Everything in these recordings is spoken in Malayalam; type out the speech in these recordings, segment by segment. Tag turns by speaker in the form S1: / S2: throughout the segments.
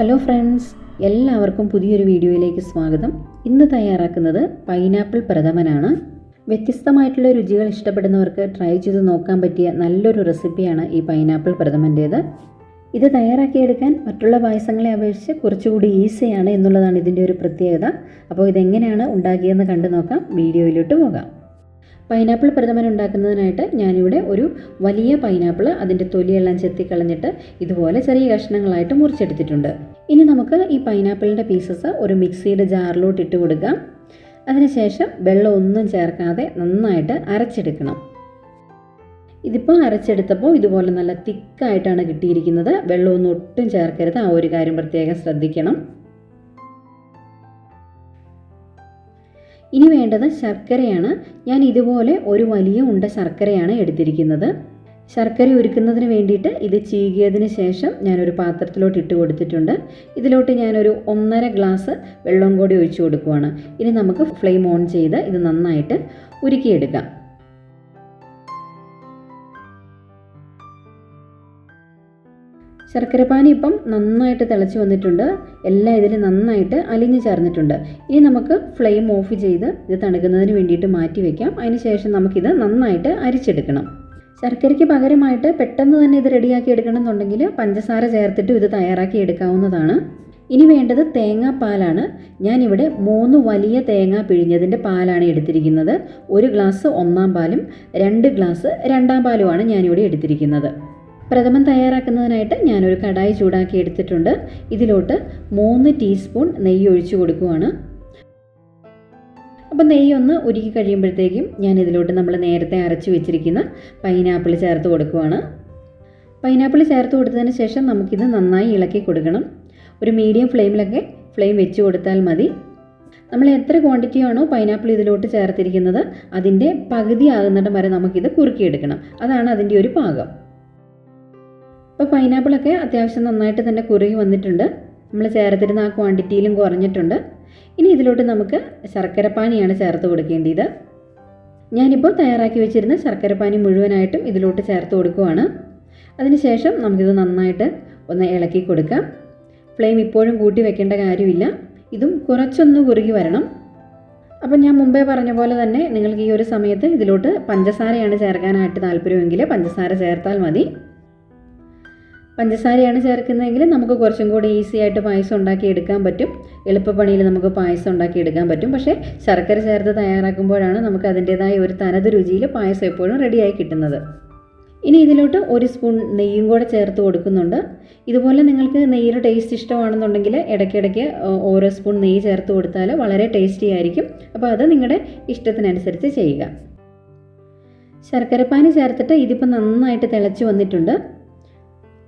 S1: ഹലോ ഫ്രണ്ട്സ്, എല്ലാവർക്കും പുതിയൊരു വീഡിയോയിലേക്ക് സ്വാഗതം. ഇന്ന് തയ്യാറാക്കുന്നത് പൈനാപ്പിൾ പ്രഥമനാണ്. വ്യത്യസ്തമായിട്ടുള്ള രുചികൾ ഇഷ്ടപ്പെടുന്നവർക്ക് ട്രൈ ചെയ്ത് നോക്കാൻ പറ്റിയ നല്ലൊരു റെസിപ്പിയാണ് ഈ പൈനാപ്പിൾ പ്രഥമൻ്റേത്. ഇത് തയ്യാറാക്കിയെടുക്കാൻ മറ്റുള്ള പായസങ്ങളെ അപേക്ഷിച്ച് കുറച്ചുകൂടി ഈസിയാണ് എന്നുള്ളതാണ് ഇതിൻ്റെ ഒരു പ്രത്യേകത. അപ്പോൾ ഇതെങ്ങനെയാണ് ഉണ്ടാക്കിയതെന്ന് കണ്ടു നോക്കാം. വീഡിയോയിലോട്ട് പോകാം. പൈനാപ്പിൾ പ്രഥമൻ ഉണ്ടാക്കുന്നതിനായിട്ട് ഞാനിവിടെ ഒരു വലിയ പൈനാപ്പിൾ അതിൻ്റെ തൊലിയെല്ലാം ചെത്തിക്കളഞ്ഞിട്ട് ഇതുപോലെ ചെറിയ കഷ്ണങ്ങളായിട്ട് മുറിച്ചെടുത്തിട്ടുണ്ട്. ഇനി നമുക്ക് ഈ പൈനാപ്പിളിൻ്റെ പീസസ് ഒരു മിക്സിയുടെ ജാറിലോട്ട് ഇട്ട് കൊടുക്കാം. അതിനുശേഷം വെള്ളം ഒന്നും ചേർക്കാതെ നന്നായിട്ട് അരച്ചെടുക്കണം. ഇതിപ്പോൾ അരച്ചെടുത്തപ്പോൾ ഇതുപോലെ നല്ല തിക്കായിട്ടാണ് കിട്ടിയിരിക്കുന്നത്. വെള്ളമൊന്നും ഒട്ടും ചേർക്കരുത്, ആ ഒരു കാര്യം പ്രത്യേകം ശ്രദ്ധിക്കണം. ഇനി വേണ്ടത് ശർക്കരയാണ്. ഞാൻ ഇതുപോലെ ഒരു വലിയ ഉണ്ട ശർക്കരയാണ് എടുത്തിരിക്കുന്നത്. ശർക്കര ഉരുക്കുന്നതിന് വേണ്ടിയിട്ട് ഇത് ചീകിയതിന് ശേഷം ഞാനൊരു പാത്രത്തിലോട്ട് ഇട്ട് കൊടുത്തിട്ടുണ്ട്. ഇതിലോട്ട് ഞാനൊരു 1.5 ഗ്ലാസ് വെള്ളം കൂടി ഒഴിച്ചു കൊടുക്കുകയാണ്. ഇനി നമുക്ക് ഫ്ലെയിം ഓൺ ചെയ്ത് ഇത് നന്നായിട്ട് ഉരുക്കിയെടുക്കാം. ശർക്കരപ്പാനി ഇപ്പം നന്നായിട്ട് തിളച്ച് വന്നിട്ടുണ്ട്. എല്ലാം ഇതിൽ നന്നായിട്ട് അലിഞ്ഞു ചേർന്നിട്ടുണ്ട്. ഇനി നമുക്ക് ഫ്ലെയിം ഓഫ് ചെയ്ത് ഇത് തണുക്കുന്നതിന് വേണ്ടിയിട്ട് മാറ്റി വയ്ക്കാം. അതിനുശേഷം നമുക്കിത് നന്നായിട്ട് അരിച്ചെടുക്കണം. ശർക്കരയ്ക്ക് പകരമായിട്ട് പെട്ടെന്ന് തന്നെ ഇത് റെഡിയാക്കി എടുക്കണമെന്നുണ്ടെങ്കിൽ പഞ്ചസാര ചേർത്തിട്ടും ഇത് തയ്യാറാക്കി എടുക്കാവുന്നതാണ്. ഇനി വേണ്ടത് തേങ്ങാപ്പാലാണ്. ഞാനിവിടെ 3 വലിയ തേങ്ങ പിഴിഞ്ഞതിൻ്റെ പാലാണ് എടുത്തിരിക്കുന്നത്. 1 ഗ്ലാസ് 1-ാം പാലും 2 ഗ്ലാസ് 2-ാം പാലുമാണ് ഞാനിവിടെ എടുത്തിരിക്കുന്നത്. പ്രഥമൻ തയ്യാറാക്കുന്നതിനായിട്ട് ഞാനൊരു കടായി ചൂടാക്കി എടുത്തിട്ടുണ്ട്. ഇതിലോട്ട് 3 ടീസ്പൂൺ നെയ്യ് ഒഴിച്ചു കൊടുക്കുകയാണ്. അപ്പോൾ നെയ്യൊന്ന് ഉരുക്കി കഴിയുമ്പോഴത്തേക്കും ഞാനിതിലോട്ട് നമ്മൾ നേരത്തെ അരച്ചു വെച്ചിരിക്കുന്ന പൈനാപ്പിൾ ചേർത്ത് കൊടുക്കുകയാണ്. പൈനാപ്പിൾ ചേർത്ത് കൊടുത്തതിന് ശേഷം നമുക്കിത് നന്നായി ഇളക്കി കൊടുക്കണം. ഒരു മീഡിയം ഫ്ലെയിമിലൊക്കെ ഫ്ലെയിം വെച്ച് കൊടുത്താൽ മതി. നമ്മൾ എത്ര ക്വാണ്ടിറ്റിയാണോ പൈനാപ്പിൾ ഇതിലോട്ട് ചേർത്തിരിക്കുന്നത് അതിൻ്റെ പകുതി ആകുന്നിടം വരെ നമുക്കിത് കുറുക്കിയെടുക്കണം. അതാണ് അതിൻ്റെ ഒരു പാകം. അപ്പോൾ പൈനാപ്പിളൊക്കെ അത്യാവശ്യം നന്നായിട്ട് തന്നെ കുറുകി വന്നിട്ടുണ്ട്. നമ്മൾ ചേർത്തിരുന്ന ആ ക്വാണ്ടിറ്റിയിലും കുറഞ്ഞിട്ടുണ്ട്. ഇനി ഇതിലോട്ട് നമുക്ക് ശർക്കരപ്പാനിയാണ് ചേർത്ത് കൊടുക്കേണ്ടത്. ഞാനിപ്പോൾ തയ്യാറാക്കി വെച്ചിരുന്ന ശർക്കരപ്പാനി മുഴുവനായിട്ടും ഇതിലോട്ട് ചേർത്ത് കൊടുക്കുകയാണ്. അതിനുശേഷം നമുക്കിത് നന്നായിട്ട് ഒന്ന് ഇളക്കി കൊടുക്കാം. ഫ്ലെയിം ഇപ്പോഴും കൂട്ടി വെക്കേണ്ട കാര്യമില്ല. ഇതും കുറച്ചൊന്ന് കുറുകി വരണം. അപ്പം ഞാൻ മുമ്പേ പറഞ്ഞ പോലെ തന്നെ നിങ്ങൾക്ക് ഈ ഒരു സമയത്ത് ഇതിലോട്ട് പഞ്ചസാരയാണ് ചേർക്കാനായിട്ട് താല്പര്യമെങ്കിൽ പഞ്ചസാര ചേർത്താൽ മതി. പഞ്ചസാരയാണ് ചേർക്കുന്നതെങ്കിൽ നമുക്ക് കുറച്ചും കൂടി ഈസി ആയിട്ട് പായസം ഉണ്ടാക്കി എടുക്കാൻ പറ്റും. എളുപ്പപ്പണിയിൽ നമുക്ക് പായസം ഉണ്ടാക്കി എടുക്കാൻ പറ്റും. പക്ഷേ ശർക്കര ചേർത്ത് തയ്യാറാക്കുമ്പോഴാണ് നമുക്ക് അതിൻ്റേതായ ഒരു തനത് രുചിയിൽ പായസം എപ്പോഴും റെഡിയായി കിട്ടുന്നത്. ഇനി ഇതിലോട്ട് 1 സ്പൂൺ നെയ്യും കൂടെ ചേർത്ത് കൊടുക്കുന്നുണ്ട്. ഇതുപോലെ നിങ്ങൾക്ക് നെയ്യുടെ ടേസ്റ്റ് ഇഷ്ടമാണെന്നുണ്ടെങ്കിൽ ഇടയ്ക്കിടയ്ക്ക് ഓരോ സ്പൂൺ നെയ്യ് ചേർത്ത് കൊടുത്താൽ വളരെ ടേസ്റ്റി ആയിരിക്കും. അപ്പോൾ അത് നിങ്ങളുടെ ഇഷ്ടത്തിനനുസരിച്ച് ചെയ്യുക. ശർക്കരപ്പാനി ചേർത്തിട്ട് ഇതിപ്പോൾ നന്നായിട്ട് തിളച്ച് വന്നിട്ടുണ്ട്.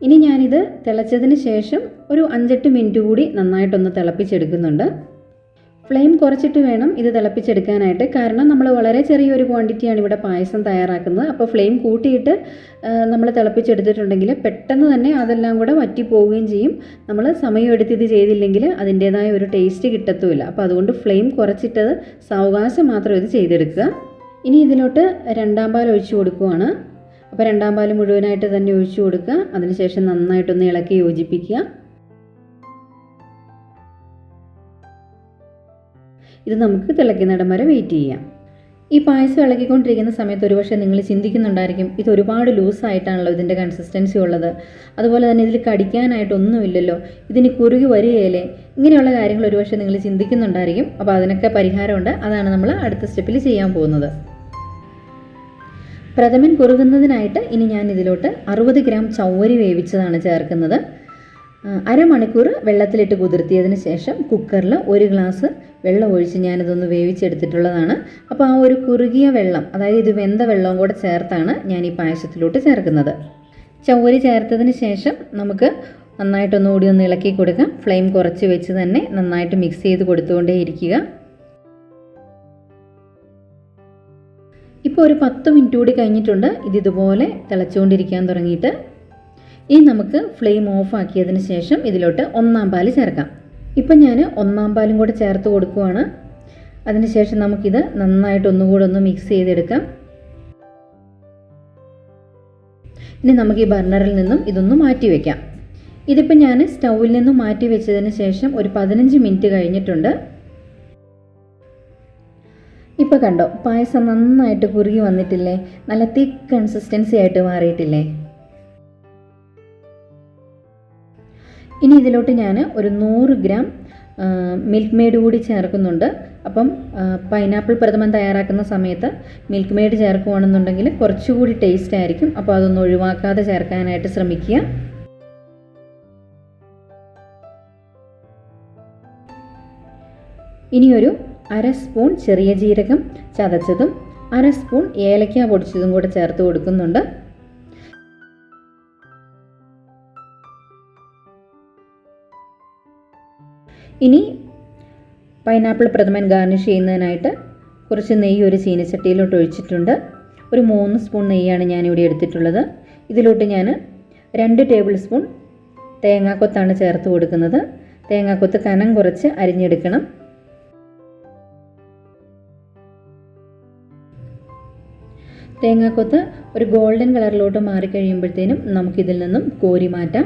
S1: ഇനി ഞാനിത് തിളച്ചതിന് ശേഷം ഒരു 5-8 മിനിറ്റ് കൂടി നന്നായിട്ടൊന്ന് തിളപ്പിച്ചെടുക്കുന്നുണ്ട്. ഫ്ലെയിം കുറച്ചിട്ട് വേണം ഇത് തിളപ്പിച്ചെടുക്കാനായിട്ട്. കാരണം നമ്മൾ വളരെ ചെറിയൊരു ക്വാണ്ടിറ്റിയാണ് ഇവിടെ പായസം തയ്യാറാക്കുന്നത്. അപ്പോൾ ഫ്ലെയിം കൂട്ടിയിട്ട് നമ്മൾ തിളപ്പിച്ചെടുത്തിട്ടുണ്ടെങ്കിൽ പെട്ടെന്ന് തന്നെ അതെല്ലാം കൂടെ വറ്റിപ്പോവുകയും ചെയ്യും. നമ്മൾ സമയമെടുത്ത് ഇത് ചെയ്തില്ലെങ്കിൽ അതിൻ്റേതായ ഒരു ടേസ്റ്റ് കിട്ടത്തുമില്ല. അപ്പോൾ അതുകൊണ്ട് ഫ്ലെയിം കുറച്ചിട്ടത് സാവകാശം മാത്രം ഇത് ചെയ്തെടുക്കുക. ഇനി ഇതിലോട്ട് 2-ാം പാൽ ഒഴിച്ചു കൊടുക്കുകയാണ്. അപ്പോൾ 2-ാം പാൽ മുഴുവനായിട്ട് തന്നെ ഒഴിച്ചു കൊടുക്കുക. അതിനുശേഷം നന്നായിട്ടൊന്ന് ഇളക്കി യോജിപ്പിക്കുക. ഇത് നമുക്ക് തിളയ്ക്കുന്നിടം വരെ വെയിറ്റ് ചെയ്യാം. ഈ പായസം ഇളക്കിക്കൊണ്ടിരിക്കുന്ന സമയത്ത് ഒരുപക്ഷെ നിങ്ങൾ ചിന്തിക്കുന്നുണ്ടായിരിക്കും, ഇത് ഒരുപാട് ലൂസായിട്ടാണല്ലോ ഇതിൻ്റെ കൺസിസ്റ്റൻസി ഉള്ളത്, അതുപോലെ തന്നെ ഇതിൽ കടിക്കാനായിട്ടൊന്നുമില്ലല്ലോ, ഇതിന് കുറുകി വരികയില്ലേ, ഇങ്ങനെയുള്ള കാര്യങ്ങൾ ഒരുപക്ഷെ നിങ്ങൾ ചിന്തിക്കുന്നുണ്ടായിരിക്കും. അപ്പോൾ അതിനൊക്കെ പരിഹാരമുണ്ട്. അതാണ് നമ്മൾ അടുത്ത സ്റ്റെപ്പിൽ ചെയ്യാൻ പോകുന്നത്. പ്രഥമൻ കുറുകുന്നതിനായിട്ട് ഇനി ഞാൻ ഇതിലോട്ട് 60 ഗ്രാം ചവ്വരി വേവിച്ചതാണ് ചേർക്കുന്നത്. അരമണിക്കൂർ വെള്ളത്തിലിട്ട് കുതിർത്തിയതിന് ശേഷം കുക്കറിൽ 1 ഗ്ലാസ് വെള്ളം ഒഴിച്ച് ഞാനിതൊന്ന് വേവിച്ചെടുത്തിട്ടുള്ളതാണ്. അപ്പോൾ ആ ഒരു കുറുകിയ വെള്ളം, അതായത് ഇത് വെന്ത വെള്ളവും കൂടെ ചേർത്താണ് ഞാൻ ഈ പായസത്തിലോട്ട് ചേർക്കുന്നത്. ചവ്വരി ചേർത്തതിന് ശേഷം നമുക്ക് നന്നായിട്ടൊന്നുകൂടി ഒന്ന് ഇളക്കി കൊടുക്കാം. ഫ്ലെയിം കുറച്ച് വെച്ച് തന്നെ നന്നായിട്ട് മിക്സ് ചെയ്ത് കൊടുത്തുകൊണ്ടേ ഇരിക്കുക. ഇപ്പോൾ ഒരു 10 മിനിറ്റ് കൂടി കഴിഞ്ഞിട്ടുണ്ട്. ഇതിതുപോലെ തിളച്ചുകൊണ്ടിരിക്കാൻ തുടങ്ങിയിട്ട്. ഇനി നമുക്ക് ഫ്ലെയിം ഓഫ് ആക്കിയതിന് ശേഷം ഇതിലോട്ട് 1-ാം പാൽ ചേർക്കാം. ഇപ്പം ഞാൻ 1-ാം പാലും കൂടെ ചേർത്ത് കൊടുക്കുകയാണ്. അതിനുശേഷം നമുക്കിത് നന്നായിട്ട് ഒന്നുകൂടെ ഒന്ന് മിക്സ് ചെയ്തെടുക്കാം. ഇനി നമുക്ക് ഈ ബർണറിൽ നിന്നും ഇതൊന്ന് മാറ്റി വയ്ക്കാം. ഇതിപ്പോൾ ഞാൻ സ്റ്റൗവിൽ നിന്ന് മാറ്റി വെച്ചതിന് ശേഷം ഒരു 15 മിനിറ്റ് കഴിഞ്ഞിട്ടുണ്ട്. ഇപ്പോൾ കണ്ടോ, പായസം നന്നായിട്ട് കുറുകി വന്നിട്ടില്ലേ? നല്ല തിക്ക് കൺസിസ്റ്റൻസി ആയിട്ട് മാറിയിട്ടില്ലേ? ഇനി ഇതിലോട്ട് ഞാൻ ഒരു 100 ഗ്രാം മിൽക്ക് മെയ്ഡ് കൂടി ചേർക്കുന്നുണ്ട്. അപ്പം പൈനാപ്പിൾ പ്രഥമൻ തയ്യാറാക്കുന്ന സമയത്ത് മിൽക്ക് മെയ്ഡ് ചേർക്കുകയാണെന്നുണ്ടെങ്കിൽ കുറച്ചുകൂടി ടേസ്റ്റ് ആയിരിക്കും. അപ്പോൾ അതൊന്നും ഒഴിവാക്കാതെ ചേർക്കാനായിട്ട് ശ്രമിക്കുക. ഇനിയൊരു 1/2 സ്പൂൺ ചെറിയ ജീരകം ചതച്ചതും 1/2 സ്പൂൺ ഏലക്ക പൊടിച്ചതും കൂടെ ചേർത്ത് കൊടുക്കുന്നുണ്ട്. ഇനി പൈനാപ്പിൾ പ്രഥമൻ ഗാർണിഷ് ചെയ്യുന്നതിനായിട്ട് കുറച്ച് നെയ്യ് ഒരു ചീനച്ചട്ടിയിലോട്ട് ഒഴിച്ചിട്ടുണ്ട്. ഒരു 3 സ്പൂൺ നെയ്യാണ് ഞാനിവിടെ എടുത്തിട്ടുള്ളത്. ഇതിലോട്ട് ഞാൻ 2 ടേബിൾ സ്പൂൺ തേങ്ങാക്കൊത്താണ് ചേർത്ത് കൊടുക്കുന്നത്. തേങ്ങാക്കൊത്ത് കനം കുറച്ച് അരിഞ്ഞെടുക്കണം. തേങ്ങാക്കൊത്ത് ഒരു ഗോൾഡൻ കളറിലോട്ട് മാറിക്കഴിയുമ്പോഴത്തേനും നമുക്കിതിൽ നിന്നും കോരി മാറ്റാം.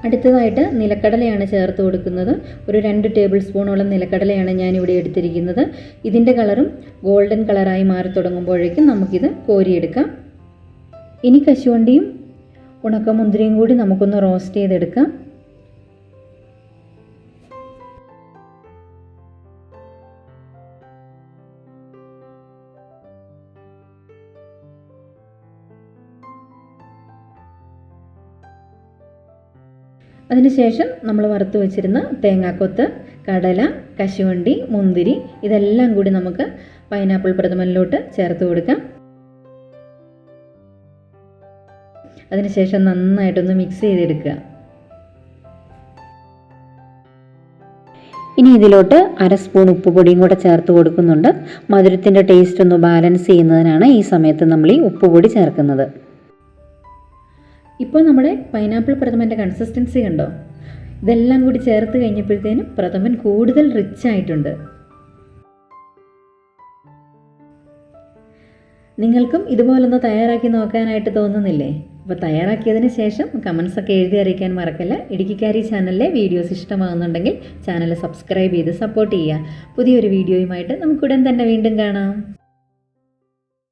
S1: അടുത്തതായിട്ട് നിലക്കടലയാണ് ചേർത്ത് കൊടുക്കുന്നത്. ഒരു 2 ടേബിൾ സ്പൂണോളം നിലക്കടലയാണ് ഞാനിവിടെ എടുത്തിരിക്കുന്നത്. ഇതിൻ്റെ കളറും ഗോൾഡൻ കളറായി മാറി തുടങ്ങുമ്പോഴേക്കും നമുക്കിത് കോരിയെടുക്കാം. ഇനി കശുവണ്ടിയും ഉണക്കമുന്തിരിയും കൂടി നമുക്കൊന്ന് റോസ്റ്റ് ചെയ്തെടുക്കാം. അതിനുശേഷം നമ്മൾ വറുത്ത് വെച്ചിരുന്ന തേങ്ങാക്കൊത്ത്, കടല, കശുവണ്ടി, മുന്തിരി ഇതെല്ലാം കൂടി നമുക്ക് പൈനാപ്പിൾ പ്രഥമനിലോട്ട് ചേർത്ത് കൊടുക്കാം. അതിനുശേഷം നന്നായിട്ടൊന്ന് മിക്സ് ചെയ്തെടുക്കുക. ഇനി ഇതിലോട്ട് 1/2 സ്പൂൺ ഉപ്പുപൊടിയും കൂടെ ചേർത്ത് കൊടുക്കുന്നുണ്ട്. മധുരത്തിൻ്റെ ടേസ്റ്റ് ഒന്ന് ബാലൻസ് ചെയ്യുന്നതിനാണ് ഈ സമയത്ത് നമ്മൾ ഈ ഉപ്പുപൊടി ചേർക്കുന്നത്. ഇപ്പോൾ നമ്മുടെ പൈനാപ്പിൾ പ്രഥമൻ്റെ കൺസിസ്റ്റൻസി കണ്ടോ? ഇതെല്ലാം കൂടി ചേർത്ത് കഴിഞ്ഞപ്പോഴത്തേനും പ്രഥമൻ കൂടുതൽ റിച്ച് ആയിട്ടുണ്ട്. നിങ്ങൾക്കും ഇതുപോലൊന്ന് തയ്യാറാക്കി നോക്കാനായിട്ട് തോന്നുന്നില്ലേ? അപ്പോൾ തയ്യാറാക്കിയതിന് ശേഷം കമൻസൊക്കെ എഴുതി അറിയിക്കാൻ മറക്കല്ല. ഇടുക്കിക്കാരി ചാനലിലെ വീഡിയോസ് ഇഷ്ടമാകുന്നുണ്ടെങ്കിൽ ചാനൽ സബ്സ്ക്രൈബ് ചെയ്ത് സപ്പോർട്ട് ചെയ്യുക. പുതിയൊരു വീഡിയോയുമായിട്ട് നമുക്കുടൻ തന്നെ വീണ്ടും കാണാം.